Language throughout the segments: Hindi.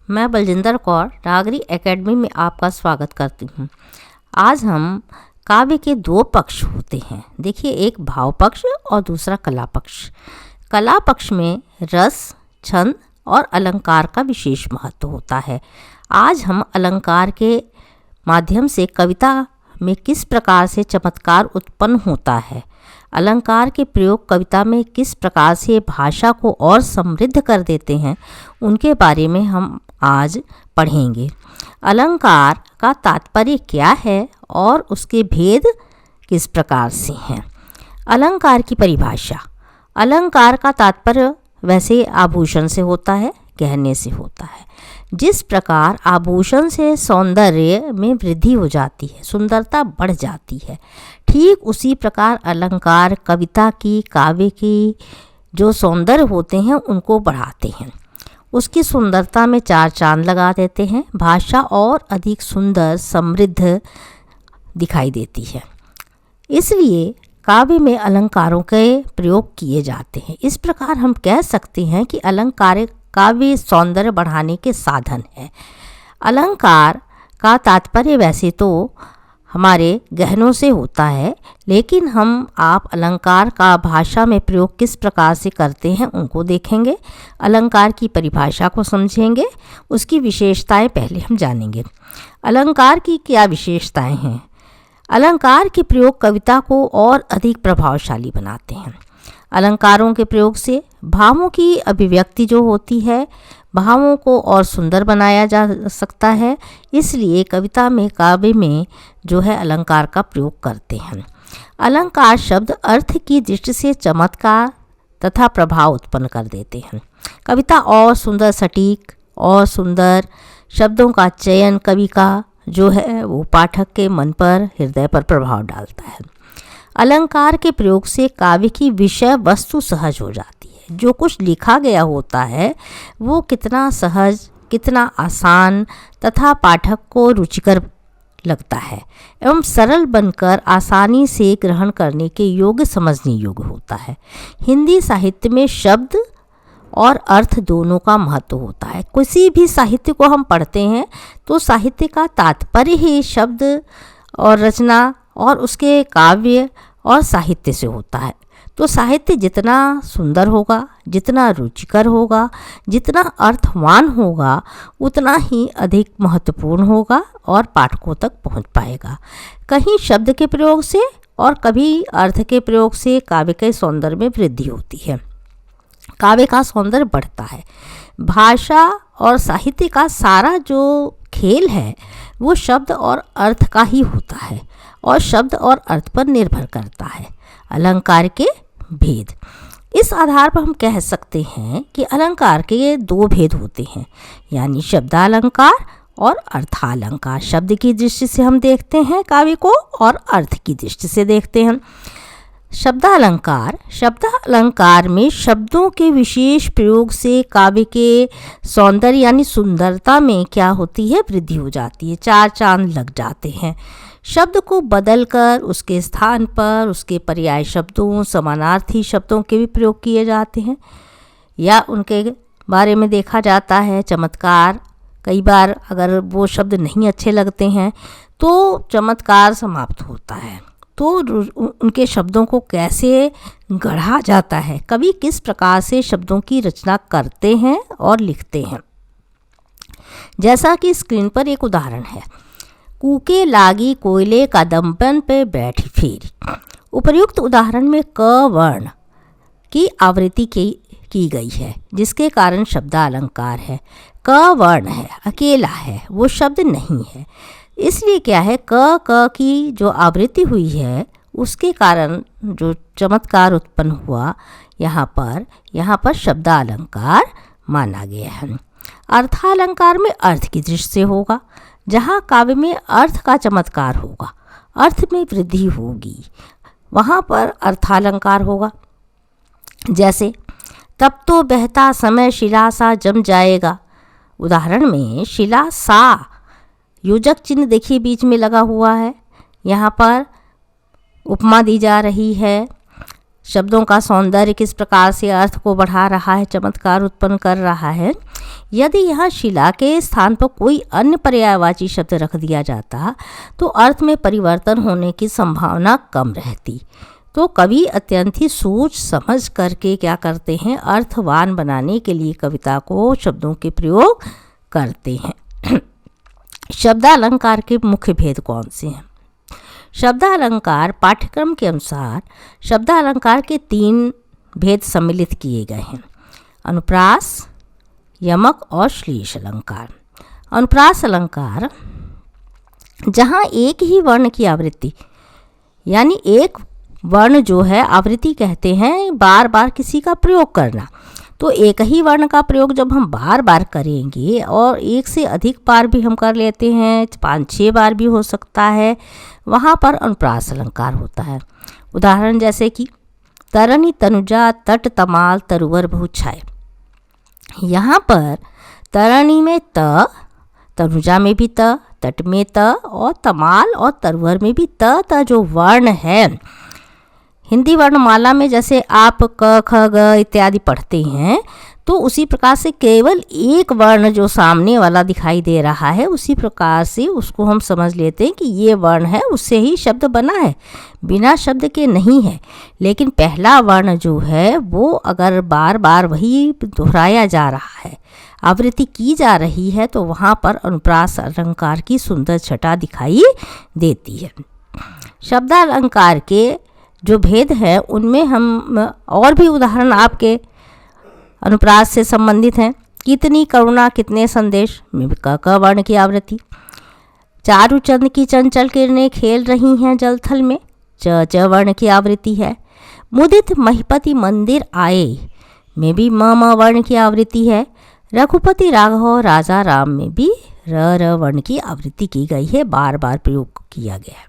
मैं बलजिंदर कौर नागरी एकेडमी में आपका स्वागत करती हूँ। आज हम काव्य के दो पक्ष होते हैं। देखिए, एक भाव पक्ष और दूसरा कला पक्ष। कला पक्ष में रस, छंद और अलंकार का विशेष महत्व होता है। आज हम अलंकार के माध्यम से कविता में किस प्रकार से चमत्कार उत्पन्न होता है, अलंकार के प्रयोग कविता में किस प्रकार से भाषा को और समृद्ध कर देते हैं, उनके बारे में हम आज पढ़ेंगे। अलंकार का तात्पर्य क्या है और उसके भेद किस प्रकार से हैं। अलंकार की परिभाषा। अलंकार का तात्पर्य वैसे आभूषण से होता है, गहने से होता है। जिस प्रकार आभूषण से सौंदर्य में वृद्धि हो जाती है, सुंदरता बढ़ जाती है, ठीक उसी प्रकार अलंकार कविता की, काव्य की जो सौंदर्य होते हैं उनको बढ़ाते हैं, उसकी सुंदरता में चार चांद लगा देते हैं। भाषा और अधिक सुंदर, समृद्ध दिखाई देती है। इसलिए काव्य में अलंकारों के प्रयोग किए जाते हैं। इस प्रकार हम कह सकते हैं कि अलंकार काव्य सौंदर्य बढ़ाने के साधन है। अलंकार का तात्पर्य वैसे तो हमारे गहनों से होता है, लेकिन आप अलंकार का भाषा में प्रयोग किस प्रकार से करते हैं उनको देखेंगे। अलंकार की परिभाषा को समझेंगे, उसकी विशेषताएं पहले हम जानेंगे। अलंकार की क्या विशेषताएं हैं। अलंकार के प्रयोग कविता को और अधिक प्रभावशाली बनाते हैं। अलंकारों के प्रयोग से भावों की अभिव्यक्ति जो होती है, भावों को और सुंदर बनाया जा सकता है। इसलिए कविता में, काव्य में जो है अलंकार का प्रयोग करते हैं। अलंकार शब्द अर्थ की दृष्टि से चमत्कार तथा प्रभाव उत्पन्न कर देते हैं। कविता और सुंदर, सटीक और सुंदर शब्दों का चयन कवि का जो है वो पाठक के मन पर, हृदय पर प्रभाव डालता है। अलंकार के प्रयोग से काव्य की विषय वस्तु सहज हो जाती है। जो कुछ लिखा गया होता है वो कितना सहज, कितना आसान तथा पाठक को रुचिकर लगता है एवं सरल बनकर आसानी से ग्रहण करने के योग्य, समझने योग्य होता है। हिंदी साहित्य में शब्द और अर्थ दोनों का महत्व होता है। किसी भी साहित्य को हम पढ़ते हैं तो साहित्य का तात्पर्य ही शब्द और रचना और उसके काव्य और साहित्य से होता है। तो साहित्य जितना सुंदर होगा, जितना रुचिकर होगा, जितना अर्थवान होगा, उतना ही अधिक महत्वपूर्ण होगा और पाठकों तक पहुंच पाएगा। कहीं शब्द के प्रयोग से और कभी अर्थ के प्रयोग से काव्य के सौंदर्य में वृद्धि होती है, काव्य का सौंदर्य बढ़ता है। भाषा और साहित्य का सारा जो खेल है वो शब्द और अर्थ का ही होता है और शब्द और अर्थ पर निर्भर करता है। अलंकार के भेद। इस आधार पर हम कह सकते हैं कि अलंकार के दो भेद होते हैं, यानी शब्दालंकार और अर्थालंकार। शब्द की दृष्टि से हम देखते हैं काव्य को और अर्थ की दृष्टि से देखते हैं शब्दालंकार। शब्दालंकार में शब्दों के विशेष प्रयोग से काव्य के सौंदर्य यानी सुंदरता में क्या होती है, वृद्धि हो जाती है, चार चांद लग जाते हैं। शब्द को बदलकर उसके स्थान पर उसके पर्याय शब्दों, समानार्थी शब्दों के भी प्रयोग किए जाते हैं या उनके बारे में देखा जाता है चमत्कार। कई बार अगर वो शब्द नहीं अच्छे लगते हैं तो चमत्कार समाप्त होता है। तो उनके शब्दों को कैसे गढ़ा जाता है, कवि किस प्रकार से शब्दों की रचना करते हैं और लिखते हैं। जैसा कि स्क्रीन पर एक उदाहरण है। कूके लागी कोयले का दम्पन पे बैठी फेरी। उपर्युक्त उदाहरण में क वर्ण की आवृत्ति की गई है, जिसके कारण शब्दालंकार है। क वर्ण है, अकेला है, वो शब्द नहीं है। इसलिए क्या है, क की जो आवृत्ति हुई है उसके कारण जो चमत्कार उत्पन्न हुआ, यहाँ पर शब्दालंकार माना गया है। अर्थालंकार में अर्थ की दृष्टि से होगा। जहाँ काव्य में अर्थ का चमत्कार होगा, अर्थ में वृद्धि होगी, वहाँ पर अर्थालंकार होगा। जैसे तब तो बहता समय शिला सा जम जाएगा। उदाहरण में शिला सा योजक चिन्ह देखिए बीच में लगा हुआ है। यहाँ पर उपमा दी जा रही है। शब्दों का सौंदर्य किस प्रकार से अर्थ को बढ़ा रहा है, चमत्कार उत्पन्न कर रहा है। यदि यहाँ शिला के स्थान पर कोई अन्य पर्यायवाची शब्द रख दिया जाता तो अर्थ में परिवर्तन होने की संभावना कम रहती। तो कवि अत्यंत ही सोच समझ करके क्या करते हैं, अर्थवान बनाने के लिए कविता को शब्दों के प्रयोग करते हैं। शब्दालंकार के मुख्य भेद कौन से हैं? शब्दालंकार पाठ्यक्रम के अनुसार शब्दालंकार के 3 भेद सम्मिलित किए गए हैं: अनुप्रास, यमक और श्लेष अलंकार। अनुप्रास अलंकार जहाँ एक ही वर्ण की आवृत्ति, यानी एक वर्ण जो है आवृत्ति कहते हैं बार बार किसी का प्रयोग करना। तो एक ही वर्ण का प्रयोग जब हम बार बार करेंगे और एक से अधिक बार भी हम कर लेते हैं, 5-6 बार भी हो सकता है, वहाँ पर अनुप्रास अलंकार होता है। उदाहरण जैसे कि तरनी तनुजा तट तमाल तरुवर बहु छाए। यहाँ पर तरणी में त, तनुजा में भी त, तट में त और तमाल और तरुवर में भी त जो वर्ण है, हिंदी वर्णमाला में जैसे आप क ख ग इत्यादि पढ़ते हैं, तो उसी प्रकार से केवल एक वर्ण जो सामने वाला दिखाई दे रहा है उसी प्रकार से उसको हम समझ लेते हैं कि ये वर्ण है, उससे ही शब्द बना है, बिना शब्द के नहीं है। लेकिन पहला वर्ण जो है वो अगर बार बार वही दोहराया जा रहा है, आवृत्ति की जा रही है, तो वहाँ पर अनुप्रास अलंकार की सुंदर छटा दिखाई देती है। शब्दालंकार के जो भेद है उनमें हम और भी उदाहरण आपके अनुप्रास से संबंधित हैं। कितनी करुणा कितने संदेश में क वर्ण की आवृत्ति। चारु चंद की चंचल किरणें खेल रही हैं जल थल में, च वर्ण की आवृत्ति है। मुदित महिपति मंदिर आए में भी म वर्ण की आवृत्ति है। रघुपति राघव राजा राम में भी र वर्ण की आवृत्ति की गई है, बार बार प्रयोग किया गया है।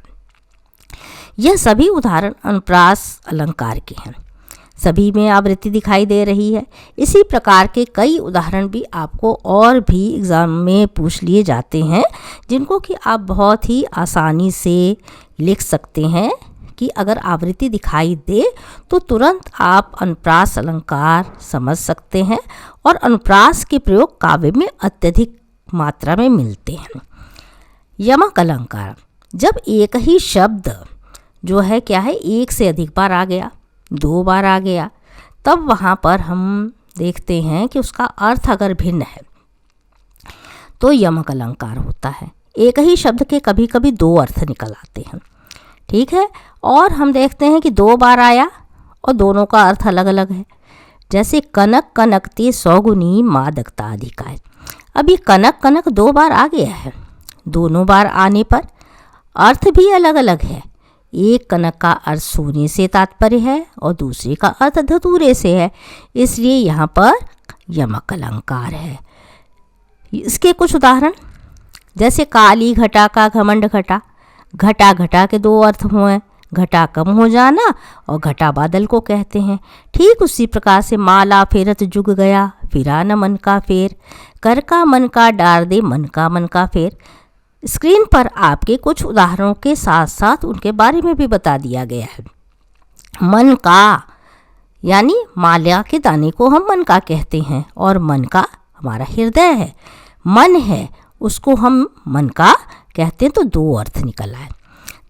यह सभी उदाहरण अनुप्रास अलंकार के हैं, सभी में आवृत्ति दिखाई दे रही है। इसी प्रकार के कई उदाहरण भी आपको और भी एग्ज़ाम में पूछ लिए जाते हैं, जिनको कि आप बहुत ही आसानी से लिख सकते हैं कि अगर आवृत्ति दिखाई दे तो तुरंत आप अनुप्रास अलंकार समझ सकते हैं, और अनुप्रास के प्रयोग काव्य में अत्यधिक मात्रा में मिलते हैं। यमक अलंकार, जब एक ही शब्द जो है क्या है, एक से अधिक बार आ गया, 2 बार आ गया, तब वहाँ पर हम देखते हैं कि उसका अर्थ अगर भिन्न है तो यमक अलंकार होता है। एक ही शब्द के कभी कभी 2 अर्थ निकल आते हैं, ठीक है, और हम देखते हैं कि 2 बार आया और दोनों का अर्थ अलग अलग है। जैसे कनक कनकते सौगुनी मादकता अधिकाय। अब ये कनक कनक 2 बार आ गया है, दोनों बार आने पर अर्थ भी अलग अलग है। एक कनक का अर्थ सोने से तात्पर्य है और दूसरे का अर्थ धतूरे से है, इसलिए यहाँ पर यमक अलंकार है। इसके कुछ उदाहरण जैसे काली घटा का घमंड घटा। घटा घटा के 2 अर्थ हुए, घटा कम हो जाना और घटा बादल को कहते हैं। ठीक उसी प्रकार से माला फेरत जुग गया, फिरा न मन का फेर, कर का मन का डार दे मन का फेर। स्क्रीन पर आपके कुछ उदाहरणों के साथ साथ उनके बारे में भी बता दिया गया है। मन का यानी माल्या के दाने को हम मन का कहते हैं, और मन का हमारा हृदय है, मन है उसको हम मन का कहते हैं, तो 2 अर्थ निकल आए।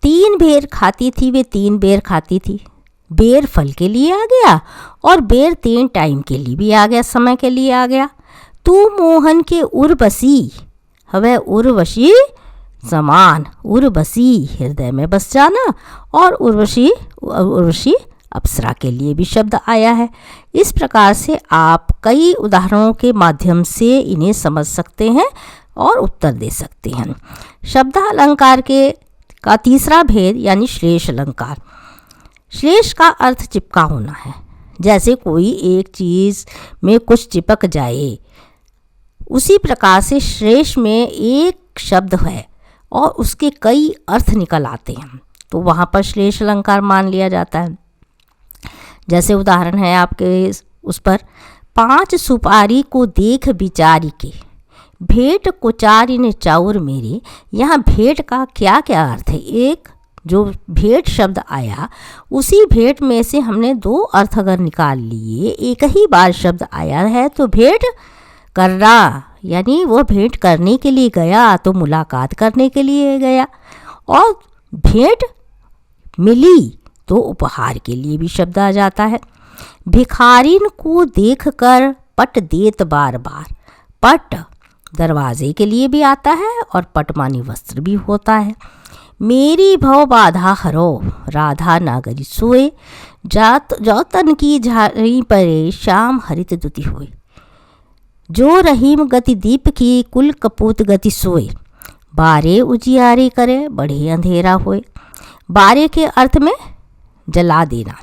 3 बेर खाती थी वे 3 बेर खाती थी। बेर फल के लिए आ गया और बेर 3 टाइम के लिए भी आ गया, समय के लिए आ गया। तू मोहन के उर्वशी, हवे उर्वशी समान, उर्वशी हृदय में बस जाना, और उर्वशी अप्सरा के लिए भी शब्द आया है। इस प्रकार से आप कई उदाहरणों के माध्यम से इन्हें समझ सकते हैं और उत्तर दे सकते हैं। शब्दालंकार का तीसरा भेद यानी श्लेष अलंकार। श्लेष का अर्थ चिपका होना है, जैसे कोई एक चीज़ में कुछ चिपक जाए, उसी प्रकार से श्लेष में एक शब्द है और उसके कई अर्थ निकल आते हैं, तो वहाँ पर श्लेष अलंकार मान लिया जाता है। जैसे उदाहरण है आपके उस पर, 5 सुपारी को देख बिचारी के, भेंट कुचारी ने चाउर मेरे। यहाँ भेंट का क्या क्या अर्थ है? एक जो भेंट शब्द आया, उसी भेंट में से हमने 2 अर्थ अगर निकाल लिए, एक ही बार शब्द आया है तो भेंट करना यानी वो भेंट करने के लिए गया तो मुलाकात करने के लिए गया, और भेंट मिली तो उपहार के लिए भी शब्द आ जाता है। भिखारिन को देखकर पट देत बार बार, पट दरवाजे के लिए भी आता है और पट मानी वस्त्र भी होता है। मेरी भव बाधा हरो, राधा नागरी सोए, जात जौतन की झारी परे, श्याम हरित दुति होए। जो रहीम गति दीप की, कुल कपूत गति सोए, बारे उजियारे करे, बढ़े अंधेरा होए। बारे के अर्थ में जला देना,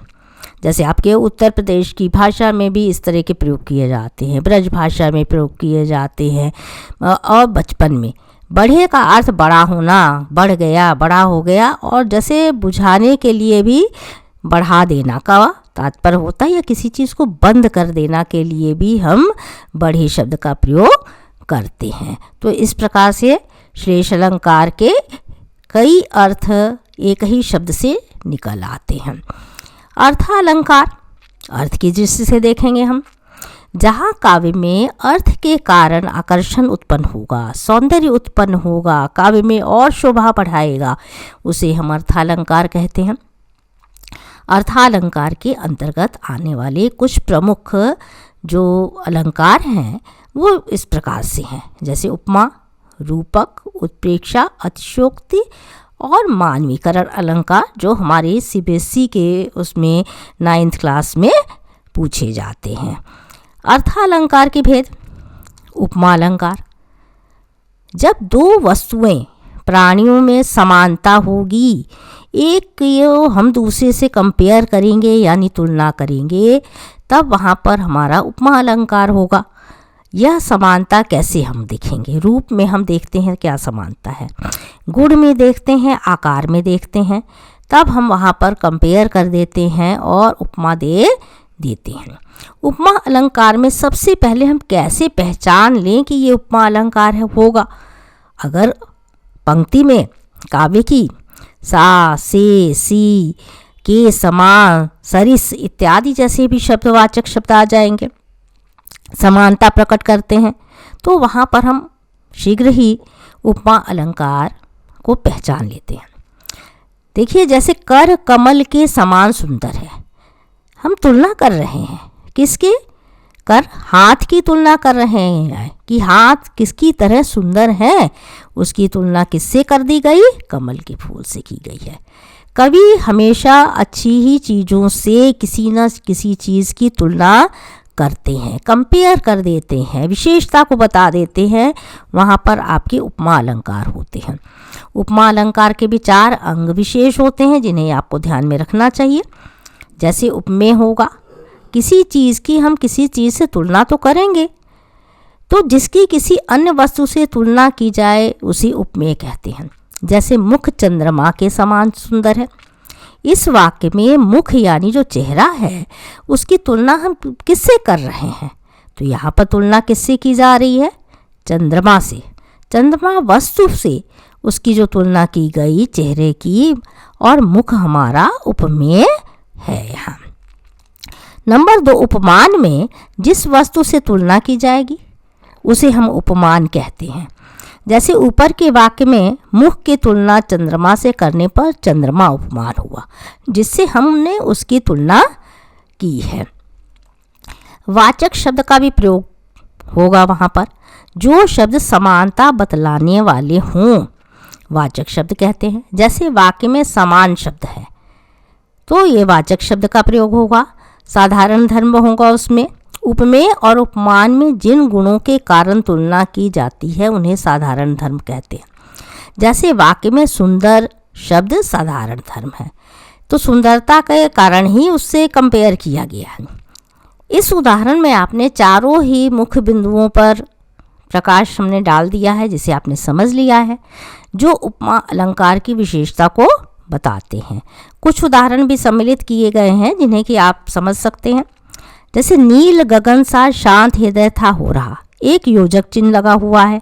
जैसे आपके उत्तर प्रदेश की भाषा में भी इस तरह के प्रयोग किए जाते हैं, ब्रज भाषा में प्रयोग किए जाते हैं। और बचपन में बढ़े का अर्थ बड़ा होना, बढ़ गया, बड़ा हो गया, और जैसे बुझाने के लिए भी बढ़ा देना का तात्पर्य होता है, या किसी चीज़ को बंद कर देना के लिए भी हम बढ़े शब्द का प्रयोग करते हैं। तो इस प्रकार से श्लेष अलंकार के कई अर्थ एक ही शब्द से निकल आते हैं। अर्थालंकार, अर्थ की दृष्टि से देखेंगे हम। जहाँ काव्य में अर्थ के कारण आकर्षण उत्पन्न होगा, सौंदर्य उत्पन्न होगा, काव्य में और शोभा बढ़ाएगा, उसे हम अर्थालंकार कहते हैं। अर्थालंकार के अंतर्गत आने वाले कुछ प्रमुख जो अलंकार हैं वो इस प्रकार से हैं, जैसे उपमा, रूपक, उत्प्रेक्षा, अतिशयोक्ति और मानवीकरण अलंकार, जो हमारे सीबीएसई के उसमें 9th क्लास में पूछे जाते हैं। अर्थालंकार के भेद। उपमा अलंकार, जब दो वस्तुएं प्राणियों में समानता होगी, एक को हम दूसरे से कंपेयर करेंगे यानी तुलना करेंगे, तब वहाँ पर हमारा उपमा अलंकार होगा। यह समानता कैसे हम देखेंगे? रूप में हम देखते हैं क्या समानता है, गुण में देखते हैं, आकार में देखते हैं, तब हम वहाँ पर कंपेयर कर देते हैं और उपमा दे देते हैं। उपमा अलंकार में सबसे पहले हम कैसे पहचान लें कि ये उपमा अलंकार है होगा? अगर पंक्ति में काव्य की सा, से, सी, के, समान, सरिस इत्यादि जैसे भी शब्दवाचक शब्द आ जाएंगे, समानता प्रकट करते हैं, तो वहाँ पर हम शीघ्र ही उपमा अलंकार को पहचान लेते हैं। देखिए, जैसे कर कमल के समान सुंदर है, हम तुलना कर रहे हैं किसके? कर हाथ की तुलना कर रहे हैं कि हाथ किसकी तरह सुंदर है, उसकी तुलना किससे कर दी गई? कमल के फूल से की गई है। कवि हमेशा अच्छी ही चीज़ों से किसी न किसी चीज़ की तुलना करते हैं, कंपेयर कर देते हैं, विशेषता को बता देते हैं, वहाँ पर आपके उपमा अलंकार होते हैं। उपमा अलंकार के भी 4 अंग विशेष होते हैं जिन्हें आपको ध्यान में रखना चाहिए। जैसे उपमेय होगा, किसी चीज़ की हम किसी चीज़ से तुलना तो करेंगे, तो जिसकी किसी अन्य वस्तु से तुलना की जाए उसी उपमेय कहते हैं। जैसे मुख चंद्रमा के समान सुंदर है, इस वाक्य में मुख यानी जो चेहरा है उसकी तुलना हम किससे कर रहे हैं? तो यहाँ पर तुलना किससे की जा रही है? चंद्रमा से। चंद्रमा वस्तु से उसकी जो तुलना की गई चेहरे की, और मुख हमारा उपमेय है यहाँ। नंबर 2, उपमान में जिस वस्तु से तुलना की जाएगी उसे हम उपमान कहते हैं। जैसे ऊपर के वाक्य में मुख की तुलना चंद्रमा से करने पर चंद्रमा उपमान हुआ, जिससे हमने उसकी तुलना की है। वाचक शब्द का भी प्रयोग होगा वहाँ पर, जो शब्द समानता बतलाने वाले हों वाचक शब्द कहते हैं। जैसे वाक्य में समान शब्द है तो ये वाचक शब्द का प्रयोग होगा। साधारण धर्म होगा उसमें। उपमेय और उपमान में जिन गुणों के कारण तुलना की जाती है उन्हें साधारण धर्म कहते हैं। जैसे वाक्य में सुंदर शब्द साधारण धर्म है, तो सुंदरता के कारण ही उससे कंपेयर किया गया है। इस उदाहरण में आपने चारों ही मुख्य बिंदुओं पर प्रकाश हमने डाल दिया है, जिसे आपने समझ लिया है, जो उपमा अलंकार की विशेषता को बताते हैं। कुछ उदाहरण भी सम्मिलित किए गए हैं जिन्हें कि आप समझ सकते हैं। जैसे नील गगन सा शांत हृदय था हो रहा, एक योजक चिन्ह लगा हुआ है,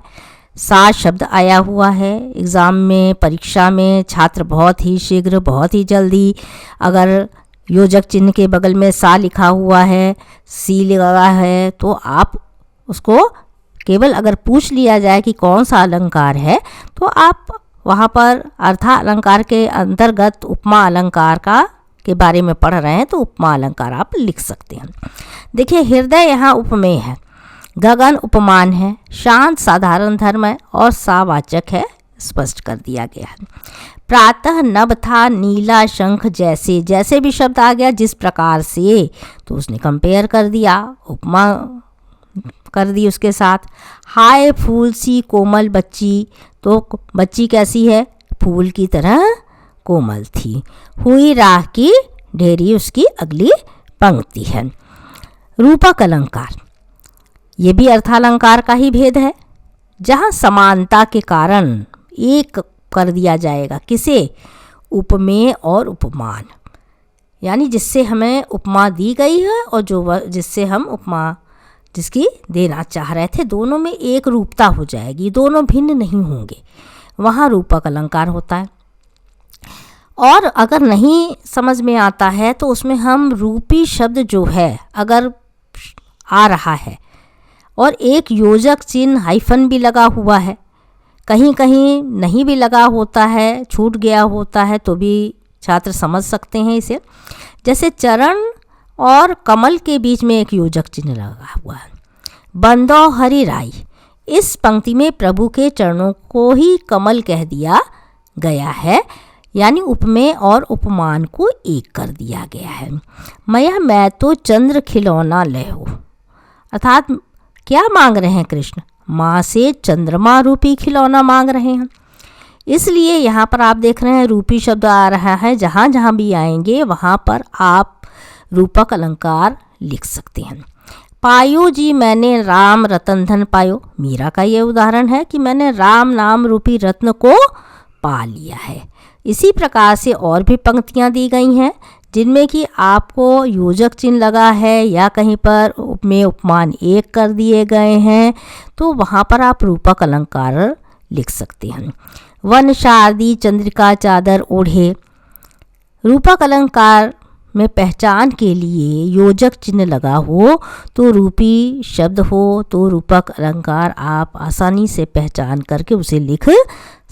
सा शब्द आया हुआ है। एग्ज़ाम में, परीक्षा में छात्र बहुत ही शीघ्र, बहुत ही जल्दी अगर योजक चिन्ह के बगल में सा लिखा हुआ है, सी लगा है, तो आप उसको केवल अगर पूछ लिया जाए कि कौन सा अलंकार है तो आप वहाँ पर अर्थालंकार के अंतर्गत उपमा अलंकार के बारे में पढ़ रहे हैं तो उपमा अलंकार आप लिख सकते हैं। देखिए हृदय यहाँ उपमेय है, गगन उपमान है, शांत साधारण धर्म है और सावाचक है, स्पष्ट कर दिया गया है। प्रातः नभ था नीला शंख जैसे, जैसे भी शब्द आ गया जिस प्रकार से तो उसने कंपेयर कर दिया, उपमा कर दी उसके साथ। हाय फूल सी कोमल बच्ची, तो बच्ची कैसी है, फूल की तरह कोमल थी। हुई राह की ढेरी उसकी अगली पंक्ति है। रूपक अलंकार, ये भी अर्थालंकार का ही भेद है, जहाँ समानता के कारण एक कर दिया जाएगा किसे, उपमेय और उपमान, यानी जिससे हमें उपमा दी गई है और जिससे हम उपमा जिसकी देना चाह रहे थे, दोनों में एक रूपता हो जाएगी, दोनों भिन्न नहीं होंगे, वहाँ रूपक अलंकार होता है। और अगर नहीं समझ में आता है तो उसमें हम रूपी शब्द जो है अगर आ रहा है और एक योजक चिन्ह हाइफन भी लगा हुआ है, कहीं कहीं नहीं भी लगा होता है, छूट गया होता है, तो भी छात्र समझ सकते हैं इसे। जैसे चरण और कमल के बीच में एक योजक चिन्ह लगा हुआ है, बंदो हरि राई, इस पंक्ति में प्रभु के चरणों को ही कमल कह दिया गया है, यानी उपमेय और उपमान को एक कर दिया गया है। मैं तो चंद्र खिलौना ले हो, अर्थात क्या मांग रहे हैं कृष्ण, माँ से चंद्रमा रूपी खिलौना मांग रहे हैं। इसलिए यहाँ पर आप देख रहे हैं रूपी शब्द आ रहा है, जहाँ जहाँ भी आएंगे वहाँ पर आप रूपक अलंकार लिख सकते हैं। पायो जी मैंने राम रतन धन पायो, मीरा का ये उदाहरण है कि मैंने राम नाम रूपी रत्न को पा लिया है। इसी प्रकार से और भी पंक्तियाँ दी गई हैं जिनमें कि आपको योजक चिन्ह लगा है या कहीं पर उपमेय उपमान एक कर दिए गए हैं, तो वहाँ पर आप रूपक अलंकार लिख सकते हैं। वन शारदी चंद्रिका चादर ओढ़े, रूपक अलंकार में पहचान के लिए योजक चिन्ह लगा हो तो रूपी शब्द हो तो रूपक अलंकार आप आसानी से पहचान करके उसे लिख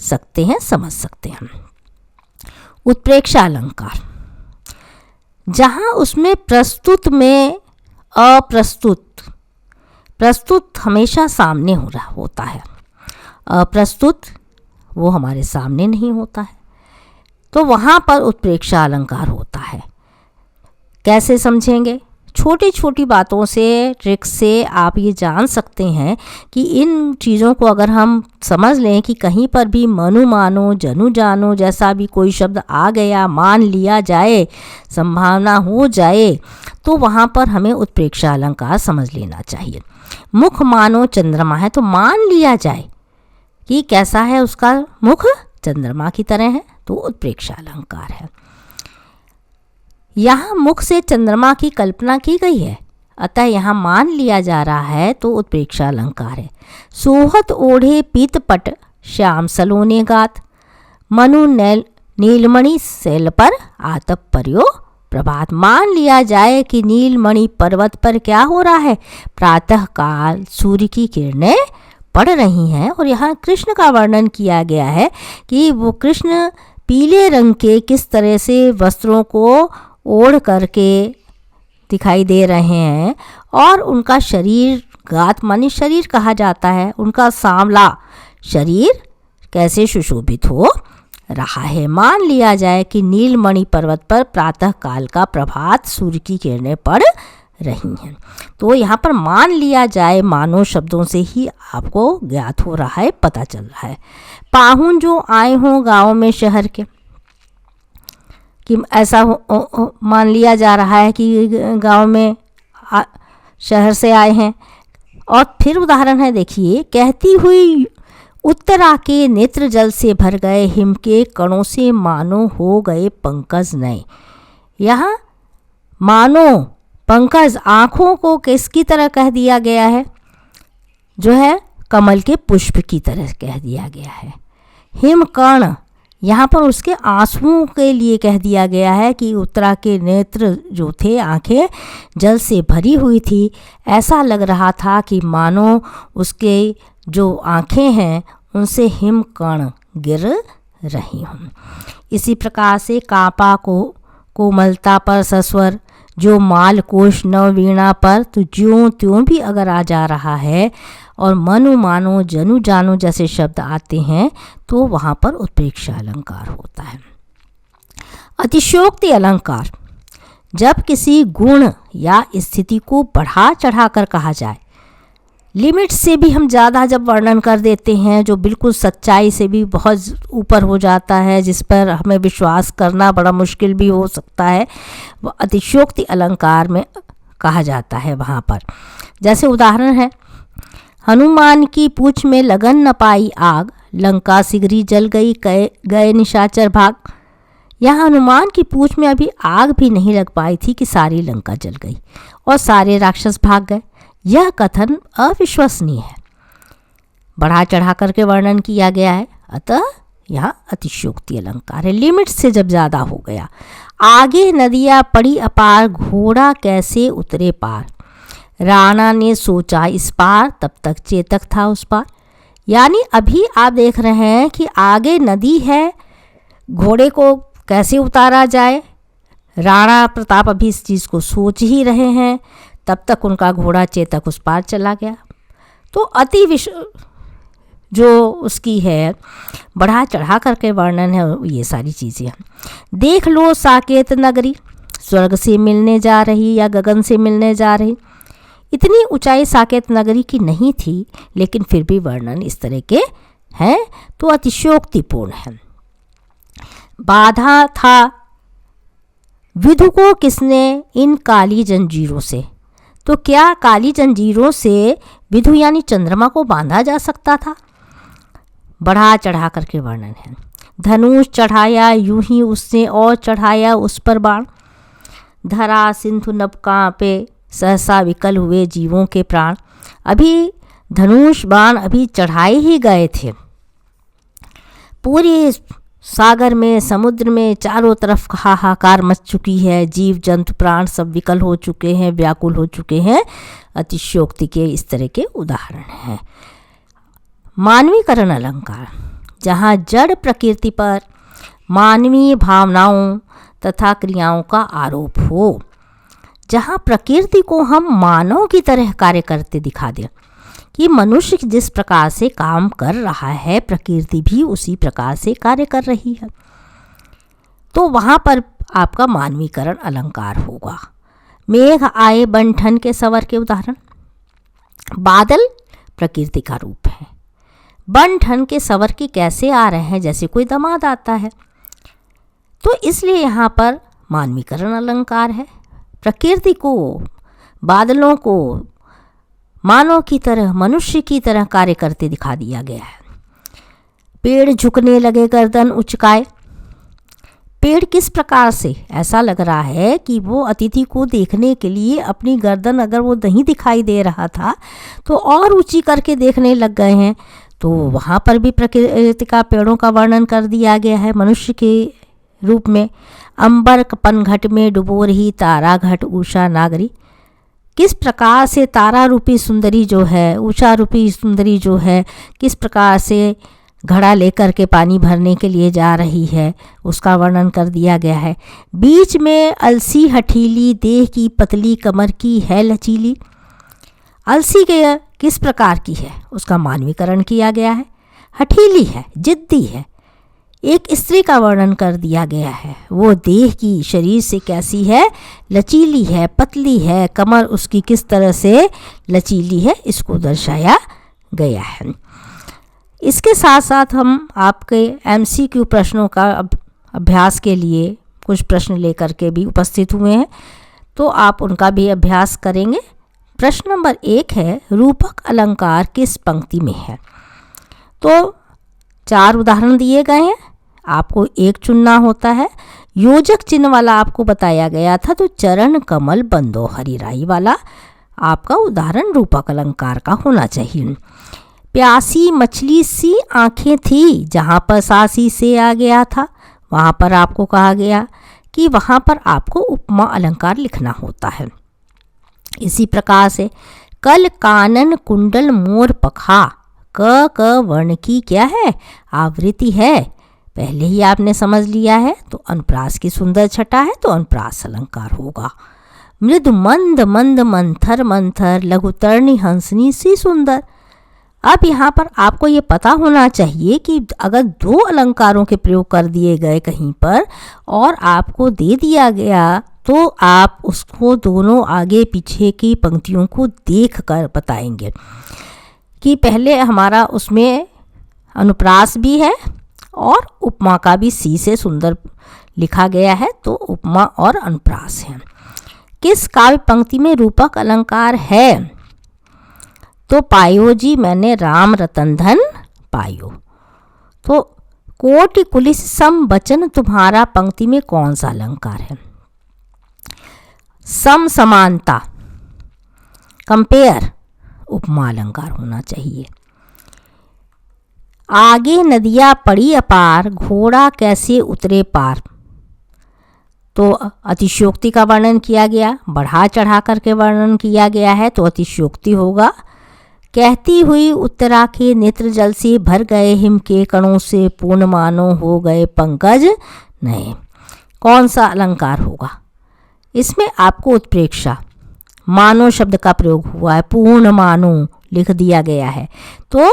सकते हैं, समझ सकते हैं। उत्प्रेक्षा अलंकार, जहाँ उसमें प्रस्तुत में प्रस्तुत हमेशा सामने हो रहा होता है, अप्रस्तुत वो हमारे सामने नहीं होता है, तो वहाँ पर उत्प्रेक्षा अलंकार होता है। कैसे समझेंगे, छोटी छोटी बातों से, ट्रिक से आप ये जान सकते हैं कि इन चीज़ों को अगर हम समझ लें कि कहीं पर भी मनु मानो जनु जानो जैसा भी कोई शब्द आ गया, मान लिया जाए, संभावना हो जाए, तो वहाँ पर हमें उत्प्रेक्षा अलंकार समझ लेना चाहिए। मुख मानो चंद्रमा है, तो मान लिया जाए कि कैसा है उसका मुख, चंद्रमा की तरह है, तो उत्प्रेक्षा अलंकार है। यहाँ मुख से चंद्रमा की कल्पना की गई है, अतः यहाँ मान लिया जा रहा है, तो उत्प्रेक्षा अलंकार है। सोहत ओढ़े पीतपट श्याम सलोने गात, मनु नीलमणि सैल पर आतप पर्यो प्रभात, मान लिया जाए कि नीलमणि पर्वत पर क्या हो रहा है, प्रातः काल सूर्य की किरणें पड़ रही हैं। और यहाँ कृष्ण का वर्णन किया गया है कि वो कृष्ण पीले रंग के किस तरह से वस्त्रों को ओढ़ करके दिखाई दे रहे हैं और उनका शरीर, गात माने शरीर कहा जाता है, उनका सांवला शरीर कैसे सुशोभित हो रहा है। मान लिया जाए कि नीलमणि पर्वत पर प्रातः काल का प्रभात सूर्य की किरणें पड़ रही हैं। तो यहाँ पर मान लिया जाए मानो शब्दों से ही आपको ज्ञात हो रहा है, पता चल रहा है। पाहुन जो आए हों गाँव में शहर के, कि ऐसा मान लिया जा रहा है कि गांव में शहर से आए हैं। और फिर उदाहरण है, देखिए, कहती हुई उत्तरा के नेत्र जल से भर गए, हिम के कणों से मानो हो गए पंकज नए। यहाँ मानो पंकज, आँखों को किसकी तरह कह दिया गया है, जो है कमल के पुष्प की तरह कह दिया गया है। हिम कण, यहाँ पर उसके आंसुओं के लिए कह दिया गया है कि उत्तरा के नेत्र जो थे, आंखें जल से भरी हुई थी। ऐसा लग रहा था कि मानो उसके जो आंखें हैं उनसे हिमकण गिर रही हूँ। इसी प्रकार से कापा को कोमलता पर सस्वर, जो मालकोश नववीणा पर तो ज्यों त्यों भी अगर आ जा रहा है और मनु मानो जनु जानो जैसे शब्द आते हैं तो वहाँ पर उत्प्रेक्षा अलंकार होता है। अतिशयोक्ति अलंकार, जब किसी गुण या स्थिति को बढ़ा चढ़ा कर कहा जाए, लिमिट से भी हम ज़्यादा जब वर्णन कर देते हैं, जो बिल्कुल सच्चाई से भी बहुत ऊपर हो जाता है, जिस पर हमें विश्वास करना बड़ा मुश्किल भी हो सकता है, वो अतिशयोक्ति अलंकार में कहा जाता है वहाँ पर। जैसे उदाहरण है, हनुमान की पूंछ में लगन न पाई आग, लंका सिगरी जल गई गए निशाचर भाग। यहाँ हनुमान की पूंछ में अभी आग भी नहीं लग पाई थी कि सारी लंका जल गई और सारे राक्षस भाग गए। यह कथन अविश्वसनीय है, बढ़ा चढ़ा करके वर्णन किया गया है, अतः यहाँ अतिशयोक्ति अलंकार है। लिमिट से जब ज़्यादा हो गया। आगे नदियाँ पड़ी अपार, घोड़ा कैसे उतरे पार, राणा ने सोचा इस पार, तब तक चेतक था उस पार। यानी अभी आप देख रहे हैं कि आगे नदी है, घोड़े को कैसे उतारा जाए, राणा प्रताप अभी इस चीज़ को सोच ही रहे हैं, तब तक उनका घोड़ा चेतक उस पार चला गया। तो अति जो उसकी है बढ़ा चढ़ा करके वर्णन है, ये सारी चीज़ें हैं। देख लो साकेत नगरी, स्वर्ग से मिलने जा रही या गगन से मिलने जा रही। इतनी ऊंचाई साकेत नगरी की नहीं थी, लेकिन फिर भी वर्णन इस तरह के हैं तो अतिशयोक्तिपूर्ण है। बाधा था विधु को किसने इन काली जंजीरों से, तो क्या काली जंजीरों से विधु यानी चंद्रमा को बांधा जा सकता था? बढ़ा चढ़ा करके वर्णन है। धनुष चढ़ाया यूं ही उसने और चढ़ाया उस पर बाण, धरा सिंधु नभ कांपे सहसा विकल हुए जीवों के प्राण। अभी धनुष बाण अभी चढ़ाए ही गए थे, पूरी सागर में समुद्र में चारों तरफ हाहाकार मच चुकी है, जीव जंतु प्राण सब विकल हो चुके हैं, व्याकुल हो चुके हैं। अतिशयोक्ति के इस तरह के उदाहरण हैं। मानवीकरण अलंकार, जहाँ जड़ प्रकृति पर मानवीय भावनाओं तथा क्रियाओं का आरोप हो, जहाँ प्रकृति को हम मानव की तरह कार्य करते दिखा दें कि मनुष्य जिस प्रकार से काम कर रहा है प्रकृति भी उसी प्रकार से कार्य कर रही है, तो वहाँ पर आपका मानवीकरण अलंकार होगा। मेघ आए बन ठन के सवर के उदाहरण, बादल प्रकृति का रूप है, बन ठन के सवर के कैसे आ रहे हैं, जैसे कोई दामाद आता है, तो इसलिए यहाँ पर मानवीकरण अलंकार है। प्रकृति को, बादलों को मानव की तरह, मनुष्य की तरह कार्य करते दिखा दिया गया है। पेड़ झुकने लगे गर्दन उचकाए, पेड़ किस प्रकार से, ऐसा लग रहा है कि वो अतिथि को देखने के लिए अपनी गर्दन अगर वो नहीं दिखाई दे रहा था तो और ऊंची करके देखने लग गए हैं। तो वहाँ पर भी प्रकृति का, पेड़ों का वर्णन कर दिया गया है मनुष्य के रूप में। अंबर पनघट में डुबो रही तारा घट उषा नागरी, किस प्रकार से तारा रूपी सुंदरी जो है, उषा रूपी सुंदरी जो है, किस प्रकार से घड़ा लेकर के पानी भरने के लिए जा रही है, उसका वर्णन कर दिया गया है। बीच में अलसी हठीली, देह की पतली कमर की है लचीली, अलसी के किस प्रकार की है उसका मानवीकरण किया गया है। हठीली है, जिद्दी है। एक स्त्री का वर्णन कर दिया गया है, वो देह की, शरीर से कैसी है, लचीली है, पतली है, कमर उसकी किस तरह से लचीली है, इसको दर्शाया गया है। इसके साथ साथ हम आपके MCQ प्रश्नों का अभ्यास के लिए कुछ प्रश्न लेकर के भी उपस्थित हुए हैं, तो आप उनका भी अभ्यास करेंगे। प्रश्न नंबर 1 है, रूपक अलंकार किस पंक्ति में है? तो 4 उदाहरण दिए गए हैं, आपको एक चुनना होता है। योजक चिन्ह वाला आपको बताया गया था, तो चरण कमल बंदो हरिराई वाला आपका उदाहरण रूपक अलंकार का होना चाहिए। प्यासी मछली सी आंखें थी, जहाँ पर सासी से आ गया था वहाँ पर आपको कहा गया कि वहाँ पर आपको उपमा अलंकार लिखना होता है। इसी प्रकार से कल कानन कुंडल मोर पखा, क वर्ण की क्या है, आवृत्ति है, पहले ही आपने समझ लिया है। तो अनुप्रास की सुंदर छटा है तो अनुप्रास अलंकार होगा। मृदु मंद मंद मंथर मंथर, लघुतरणी हंसनी सी सुंदर। अब यहाँ पर आपको ये पता होना चाहिए कि अगर दो अलंकारों के प्रयोग कर दिए गए कहीं पर और आपको दे दिया गया तो आप उसको दोनों आगे पीछे की पंक्तियों को देख कर बताएंगे कि पहले हमारा उसमें अनुप्रास भी है और उपमा का भी सी से सुंदर लिखा गया है, तो उपमा और अनुप्रास है। किस काव्य पंक्ति में रूपक अलंकार है? तो पायो जी मैंने राम रतन धन पायो। तो कोटि कुलिस सम वचन तुम्हारा पंक्ति में कौन सा अलंकार है? सम समानता, कंपेयर, उपमा अलंकार होना चाहिए। आगे नदियाँ पड़ी अपार, घोड़ा कैसे उतरे पार। तो अतिशयोक्ति का वर्णन किया गया, बढ़ा चढ़ा करके वर्णन किया गया है तो अतिशयोक्ति होगा। कहती हुई उत्तरा के नेत्र जल से भर गए, हिम के कणों से पूर्ण मानो हो गए पंकज नए। कौन सा अलंकार होगा? इसमें आपको उत्प्रेक्षा मानो शब्द का प्रयोग हुआ है, पूर्ण मानो लिख दिया गया है तो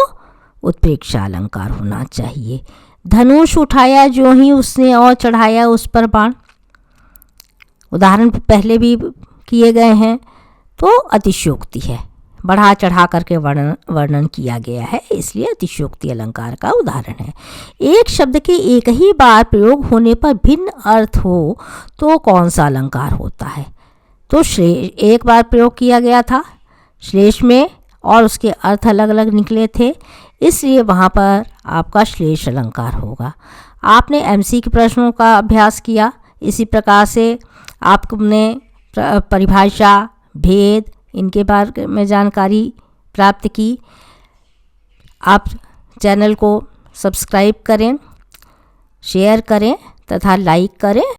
उत्प्रेक्षा अलंकार होना चाहिए। धनुष उठाया जो ही उसने और चढ़ाया उस पर बाण, उदाहरण पहले भी किए गए हैं तो अतिशयोक्ति है, बढ़ा चढ़ा करके वर्णन किया गया है इसलिए अतिशयोक्ति अलंकार का उदाहरण है। एक शब्द के एक ही बार प्रयोग होने पर भिन्न अर्थ हो तो कौन सा अलंकार होता है? तो श्लेष एक बार प्रयोग किया गया था श्लेष में और उसके अर्थ अलग अलग निकले थे, इसलिए वहाँ पर आपका श्लेष अलंकार होगा। आपने एमसी के प्रश्नों का अभ्यास किया, इसी प्रकार से आपने परिभाषा, भेद, इनके बारे में जानकारी प्राप्त की। आप चैनल को सब्सक्राइब करें, शेयर करें तथा लाइक करें।